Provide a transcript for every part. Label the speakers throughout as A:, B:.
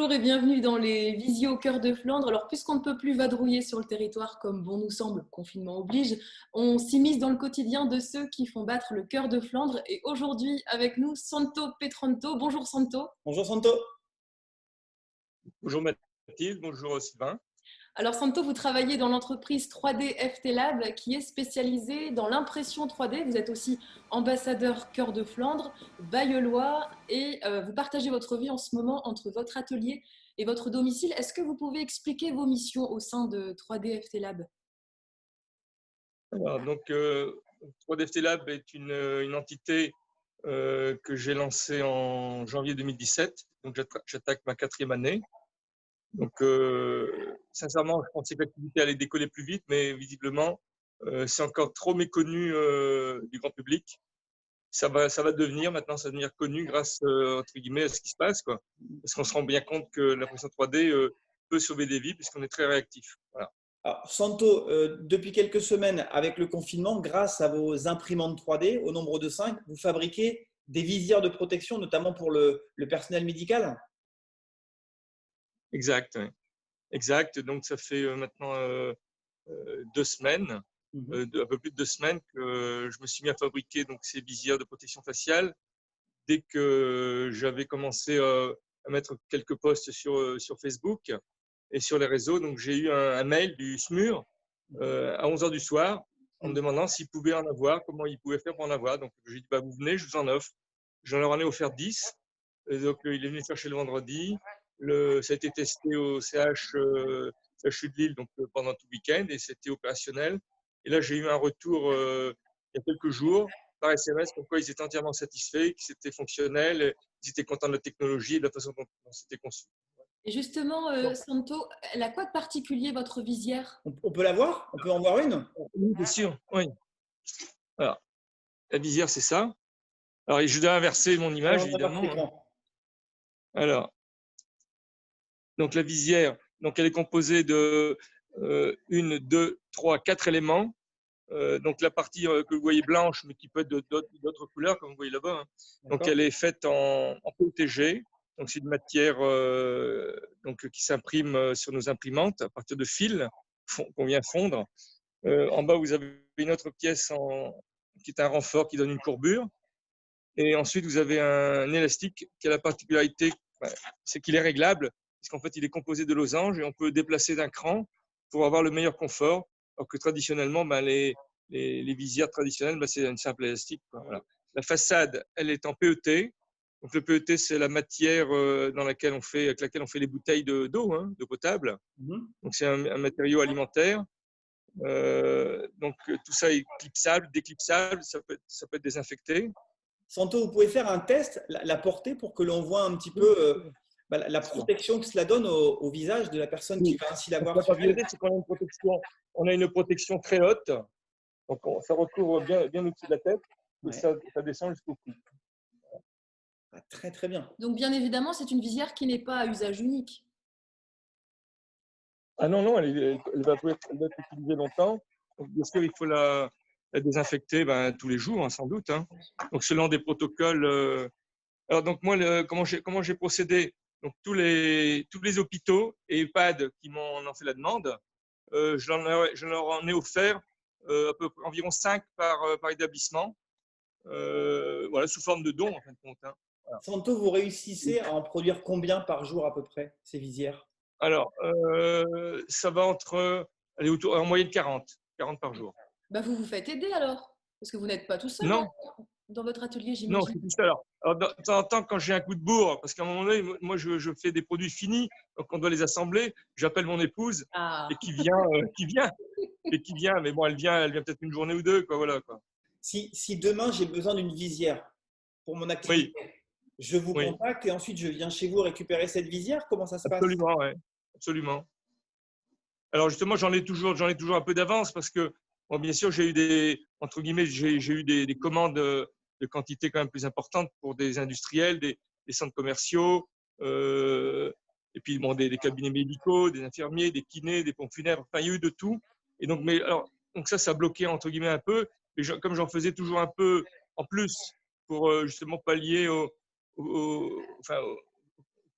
A: Bonjour et bienvenue dans les visios Cœur de Flandre. Alors, puisqu'on ne peut plus vadrouiller sur le territoire comme bon nous semble, confinement oblige, on s'immisce dans le quotidien de ceux qui font battre le cœur de Flandre. Et aujourd'hui, avec nous, Santo Petranto. Bonjour Santo.
B: Bonjour Santo.
C: Bonjour Mathilde, bonjour Sylvain.
A: Alors Santo, vous travaillez dans l'entreprise 3D FT Lab qui est spécialisée dans l'impression 3D. Vous êtes aussi ambassadeur Cœur de Flandre, bayeullois et vous partagez votre vie en ce moment entre votre atelier et votre domicile. Est-ce que vous pouvez expliquer vos missions au sein de 3D FT Lab?
C: Alors, donc, 3D FT Lab est une entité que j'ai lancée en janvier 2017. Donc, j'attaque ma 4e année. Donc, sincèrement, je pensais que l'activité allait décoller plus vite, mais visiblement, c'est encore trop méconnu du grand public. Ça va devenir, maintenant, ça va devenir connu grâce, entre guillemets, à ce qui se passe, quoi. Parce qu'on se rend bien compte que l'impression 3D peut sauver des vies puisqu'on est très réactif. Voilà.
B: Alors, Santo, depuis quelques semaines, avec le confinement, grâce à vos imprimantes 3D, au nombre de 5, vous fabriquez des visières de protection, notamment pour le personnel médical.
C: Exact, oui. Exact. Donc, ça fait maintenant 2 semaines, un peu plus de 2 semaines que je me suis mis à fabriquer donc, ces visières de protection faciale. Dès que j'avais commencé à mettre quelques posts sur Facebook et sur les réseaux, donc j'ai eu un mail du SMUR à 11h du soir en me demandant s'ils pouvaient en avoir, comment ils pouvaient faire pour en avoir. Donc, j'ai dit, bah, vous venez, je vous en offre. J'en leur en ai offert 10. Et donc, il est venu chercher le vendredi. Ça a été testé au CHU de Lille donc, pendant tout le week-end et c'était opérationnel. Et là, j'ai eu un retour il y a quelques jours par SMS comme quoi ils étaient entièrement satisfaits, que c'était fonctionnel, ils étaient contents de la technologie et de la façon dont c'était conçu.
A: Et justement, Santo, elle a quoi de particulier votre visière?
B: On peut la voir? On peut en voir une?
C: Oui, bien sûr, oui. Alors, la visière, c'est ça. Alors, je dois inverser mon image, évidemment. Alors, donc la visière, donc elle est composée de 1, 2, 3, 4 éléments. Donc la partie que vous voyez blanche, mais qui peut être d'autres couleurs, comme vous voyez là-bas. Hein. Donc elle est faite en PETG. Donc c'est une matière donc, qui s'imprime sur nos imprimantes à partir de fils qu'on vient fondre. En bas, vous avez une autre pièce qui est un renfort qui donne une courbure. Et ensuite, vous avez un élastique qui a la particularité, c'est qu'il est réglable, puisqu'en fait, il est composé de losanges et on peut déplacer d'un cran pour avoir le meilleur confort. Alors que traditionnellement, les visières traditionnelles, c'est une simple élastique. Voilà. La façade, elle est en PET. Donc le PET, c'est la matière avec laquelle on fait les bouteilles d'eau, d'eau potable. Donc c'est un matériau alimentaire. Donc tout ça est clipsable, déclipsable, ça peut être désinfecté.
B: Santo, vous pouvez faire un test, la portée, pour que l'on voit un petit peu la protection que cela donne au visage de la personne qui va ainsi l'avoir.
C: C'est qu'on a une protection très haute, donc ça recouvre bien au-dessus de la tête et ça descend jusqu'au cou.
B: Ah, très très bien.
A: Donc bien évidemment, c'est une visière qui n'est pas à usage unique.
C: Ah non, elle va être utilisée longtemps. Donc, bien sûr, il faut la désinfecter tous les jours, sans doute. Hein. Donc selon des protocoles. Alors donc moi, comment j'ai procédé? Donc tous les hôpitaux et EHPAD qui m'en ont fait la demande, je leur en ai offert environ 5 par établissement, voilà, sous forme de dons en fin de compte. Hein. Voilà.
B: Santo, vous réussissez à en produire combien par jour à peu près, ces visières?
C: Alors, ça va en moyenne 40 par jour.
A: Bah vous vous faites aider alors, parce que vous n'êtes pas tout seul
C: Non.
A: Dans votre atelier, j'imagine.
C: Non, c'est tout seul. Alors, de temps en temps, quand j'ai un coup de bourre, parce qu'à un moment donné, moi, je fais des produits finis, donc on doit les assembler, j'appelle mon épouse et qui vient, mais bon, elle vient peut-être une journée ou deux, quoi, voilà, quoi.
B: Si demain, j'ai besoin d'une visière pour mon activité, je vous contacte et ensuite, je viens chez vous récupérer cette visière. Comment ça se passe?
C: Absolument, oui. Absolument. Alors, justement, j'en ai toujours un peu d'avance parce que, bon, bien sûr, j'ai eu des commandes de quantité quand même plus importantes pour des industriels, des centres commerciaux, et puis bon, des cabinets médicaux, des infirmiers, des kinés, des pompes funèbres, enfin, il y a eu de tout. Et donc, donc ça a bloqué entre guillemets un peu. Mais comme j'en faisais toujours un peu en plus pour justement pallier aux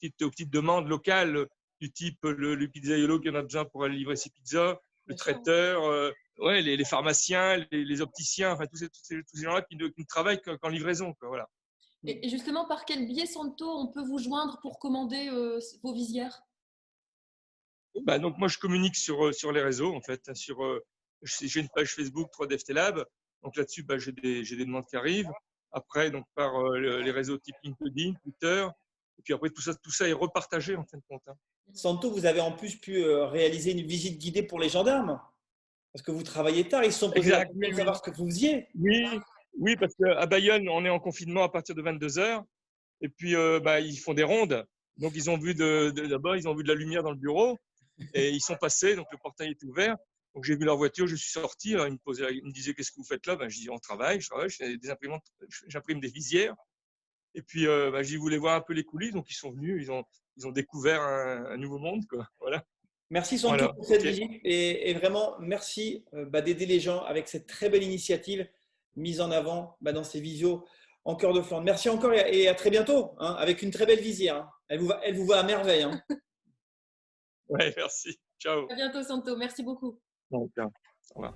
C: petites demandes locales du type le pizzaiolo qui en a besoin pour aller livrer ses pizzas, le traiteur, les pharmaciens, les opticiens, enfin tous ces gens-là qui ne travaillent qu'en livraison, quoi, voilà.
A: Et justement, par quel biais, Santo, on peut vous joindre pour commander vos visières?
C: Donc moi, je communique sur les réseaux, en fait. J'ai une page Facebook 3D FT Lab. Donc là-dessus, j'ai des demandes qui arrivent. Après, donc par les réseaux type LinkedIn, Twitter. Et puis après, tout ça est repartagé en fin de compte.
B: Santo, vous avez en plus pu réaliser une visite guidée pour les gendarmes. Parce que vous travaillez tard, ils se sont posé la question de savoir ce que vous faisiez.
C: Oui, parce qu'à Bayonne, on est en confinement à partir de 22h. Et puis, ils font des rondes. Donc, ils ont vu là-bas, ils ont vu de la lumière dans le bureau. Et ils sont passés, donc le portail était ouvert. Donc, j'ai vu leur voiture, je suis sorti. Alors, ils me disaient, qu'est-ce que vous faites là? Je dis, on travaille, je fais des imprimantes, j'imprime des visières. Et puis, je voulais voir un peu les coulisses. Donc, ils sont venus, ils ont découvert un nouveau monde, quoi. Voilà.
B: Merci Santo pour cette visite et vraiment merci d'aider les gens avec cette très belle initiative mise en avant dans ces visios en cœur de Flandre. Merci encore et à très bientôt avec une très belle visière. Hein. Elle vous va à merveille. Hein.
C: Ouais, merci. Ciao.
A: À bientôt Santo, merci beaucoup.
C: Au revoir.